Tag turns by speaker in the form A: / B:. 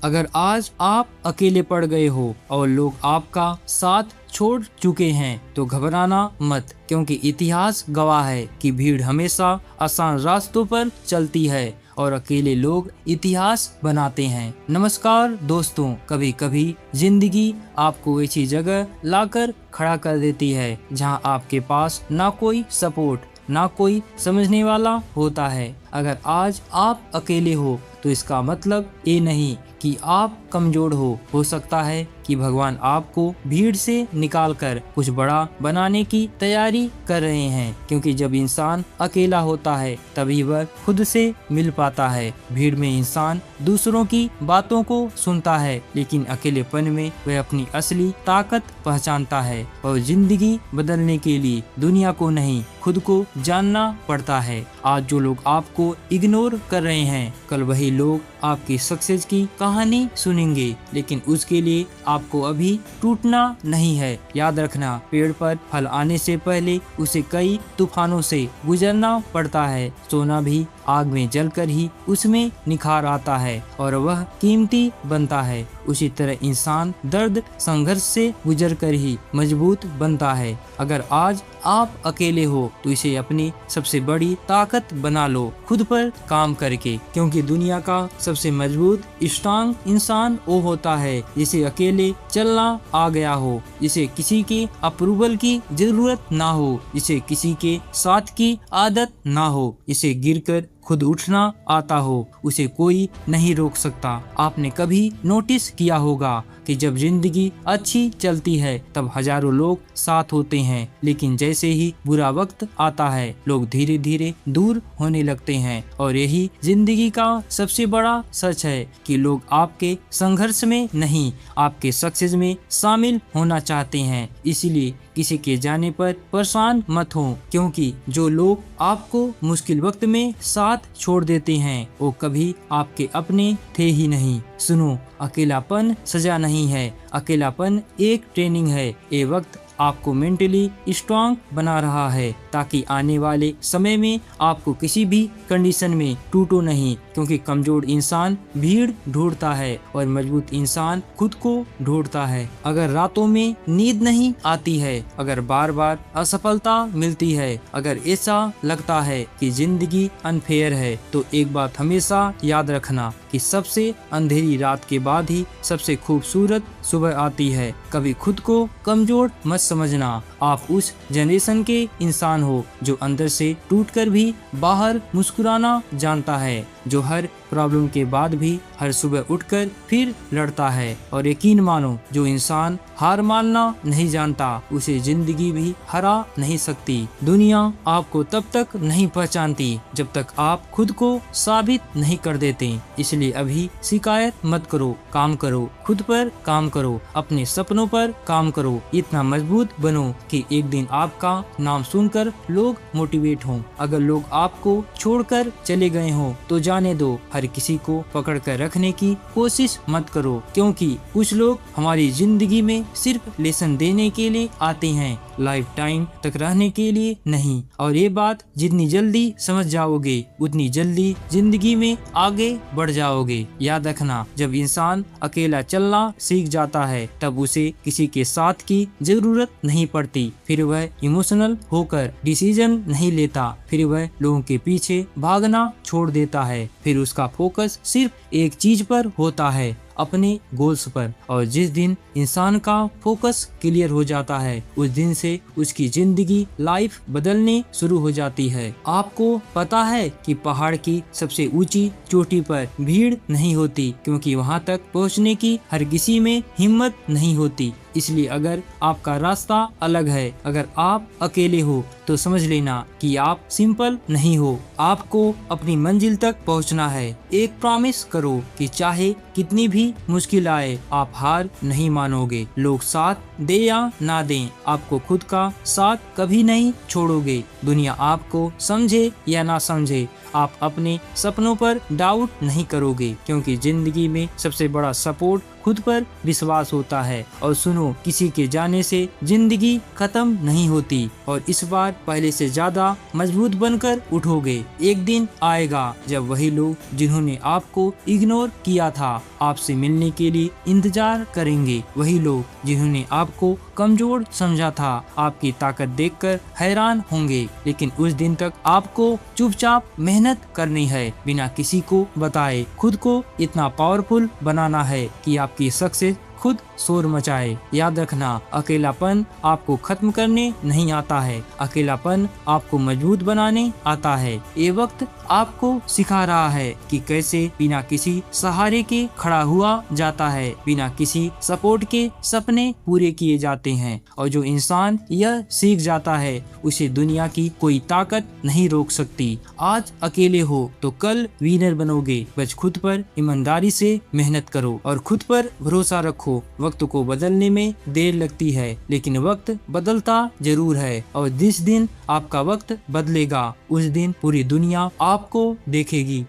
A: अगर आज आप अकेले पड़ गए हो और लोग आपका साथ छोड़ चुके हैं तो घबराना मत, क्योंकि इतिहास गवाह है कि भीड़ हमेशा आसान रास्तों पर चलती है और अकेले लोग इतिहास बनाते हैं। नमस्कार दोस्तों, कभी कभी जिंदगी आपको ऐसी जगह लाकर खड़ा कर देती है जहां आपके पास ना कोई सपोर्ट ना कोई समझने वाला होता है। अगर आज आप अकेले हो तो इसका मतलब ये नहीं कि आप कमजोर हो सकता है कि भगवान आपको भीड़ से निकालकर कुछ बड़ा बनाने की तैयारी कर रहे हैं, क्योंकि जब इंसान अकेला होता है तभी वह खुद से मिल पाता है। भीड़ में इंसान दूसरों की बातों को सुनता है, लेकिन अकेलेपन में वह अपनी असली ताकत पहचानता है और जिंदगी बदलने के लिए दुनिया को नहीं खुद को जानना पड़ता है। आज जो लोग आपको इग्नोर कर रहे हैं, कल वही लोग आपकी सक्सेस की कहानी सुनेंगे, लेकिन उसके लिए आपको अभी टूटना नहीं है। याद रखना, पेड़ पर फल आने से पहले उसे कई तूफानों से गुजरना पड़ता है। सोना भी आग में जलकर ही उसमें निखार आता है और वह कीमती बनता है। उसी तरह इंसान दर्द संघर्ष से गुजरकर ही मजबूत बनता है। अगर आज आप अकेले हो तो इसे अपनी सबसे बड़ी ताकत बना लो, खुद पर काम करके, क्योंकि दुनिया का सबसे मजबूत स्ट्रांग इंसान वो होता है जिसे अकेले चलना आ गया हो, जिसे किसी के अप्रूवल की जरूरत ना हो, जिसे किसी के साथ की आदत ना हो, जिसे गिरकर खुद उठना आता हो। उसे कोई नहीं रोक सकता। आपने कभी नोटिस किया होगा कि जब जिंदगी अच्छी चलती है तब हजारों लोग साथ होते हैं, लेकिन जैसे ही बुरा वक्त आता है लोग धीरे धीरे दूर होने लगते हैं। और यही जिंदगी का सबसे बड़ा सच है कि लोग आपके संघर्ष में नहीं, आपके सक्सेस में शामिल होना चाहते हैं। इसीलिए किसी के जाने पर परेशान मत हो, क्योंकि जो लोग आपको मुश्किल वक्त में साथ छोड़ देते हैं वो कभी आपके अपने थे ही नहीं। सुनो, अकेलापन सजा नहीं है, अकेलापन एक ट्रेनिंग है। ये वक्त आपको मेंटली स्ट्रांग बना रहा है ताकि आने वाले समय में आपको किसी भी कंडीशन में टूटो नहीं, क्योंकि कमजोर इंसान भीड़ ढूंढता है और मजबूत इंसान खुद को ढूंढता है। अगर रातों में नींद नहीं आती है, अगर बार बार असफलता मिलती है, अगर ऐसा लगता है कि जिंदगी अनफेयर है, तो एक बात हमेशा याद रखना कि सबसे अंधेरी रात के बाद ही सबसे खूबसूरत सुबह आती है। कभी खुद को कमजोर मत समझना। आप उस जनरेशन के इंसान हो जो अंदर से टूटकर भी बाहर मुस्कुराना जानता है, जो हर प्रॉब्लम के बाद भी हर सुबह उठकर फिर लड़ता है। और यकीन मानो, जो इंसान हार मानना नहीं जानता उसे जिंदगी भी हरा नहीं सकती। दुनिया आपको तब तक नहीं पहचानती जब तक आप खुद को साबित नहीं कर देते। इसलिए अभी शिकायत मत करो, काम करो, खुद पर काम करो, अपने सपनों पर काम करो। इतना मजबूत बनो कि एक दिन आपका नाम सुनकर लोग मोटिवेट हों। अगर लोग आपको छोड़कर चले गए हों तो जाने दो, हर किसी को पकड़ कर रखने की कोशिश मत करो, क्योंकि कुछ लोग हमारी जिंदगी में सिर्फ लेसन देने के लिए आते हैं, लाइफ टाइम तक रहने के लिए नहीं। और ये बात जितनी जल्दी समझ जाओगे उतनी जल्दी जिंदगी में आगे बढ़ जाओगे। याद रखना, जब इंसान अकेला चलना सीख जाता है तब उसे किसी के साथ की जरूरत नहीं पड़ती। फिर वह इमोशनल होकर डिसीजन नहीं लेता, फिर वह लोगों के पीछे भागना छोड़ देता है। फिर उसका फोकस सिर्फ एक चीज पर होता है, अपने गोल्स पर। और जिस दिन इंसान का फोकस क्लियर हो जाता है उस दिन से उसकी जिंदगी लाइफ बदलने शुरू हो जाती है। आपको पता है कि पहाड़ की सबसे ऊंची चोटी पर भीड़ नहीं होती, क्योंकि वहां तक पहुंचने की हर किसी में हिम्मत नहीं होती। इसलिए अगर आपका रास्ता अलग है, अगर आप अकेले हो, तो समझ लेना कि आप सिंपल नहीं हो। आपको अपनी मंजिल तक पहुंचना है। एक प्रॉमिस करो कि चाहे कितनी भी मुश्किल आए आप हार नहीं मानोगे। लोग साथ दे या ना दें, आपको खुद का साथ कभी नहीं छोड़ोगे। दुनिया आपको समझे या ना समझे, आप अपने सपनों पर डाउट नहीं करोगे, क्योंकि जिंदगी में सबसे बड़ा सपोर्ट खुद पर विश्वास होता है। और सुनो, सुनो, किसी के जाने से जिंदगी खत्म नहीं होती और इस बार पहले से ज्यादा मजबूत बनकर उठोगे। एक दिन आएगा जब वही लोग जिन्होंने आपको इग्नोर किया था आपसे मिलने के लिए इंतजार करेंगे। वही लोग जिन्होंने आपको कमजोर समझा था आपकी ताकत देखकर हैरान होंगे। लेकिन उस दिन तक आपको चुपचाप मेहनत करनी है, बिना किसी को बताए। खुद को इतना पावरफुल बनाना है कि आपकी सक्सेस खुद शोर मचाए। याद रखना, अकेलापन आपको खत्म करने नहीं आता है, अकेलापन आपको मजबूत बनाने आता है। ये वक्त आपको सिखा रहा है कि कैसे बिना किसी सहारे के खड़ा हुआ जाता है, बिना किसी सपोर्ट के सपने पूरे किए जाते हैं। और जो इंसान यह सीख जाता है उसे दुनिया की कोई ताकत नहीं रोक सकती। आज अकेले हो तो कल विनर बनोगे। बस खुद पर ईमानदारी से मेहनत करो और खुद पर भरोसा रखो। वक्त को बदलने में देर लगती है, लेकिन वक्त बदलता जरूर है। और जिस दिन आपका वक्त बदलेगा उस दिन पूरी दुनिया आपको देखेगी।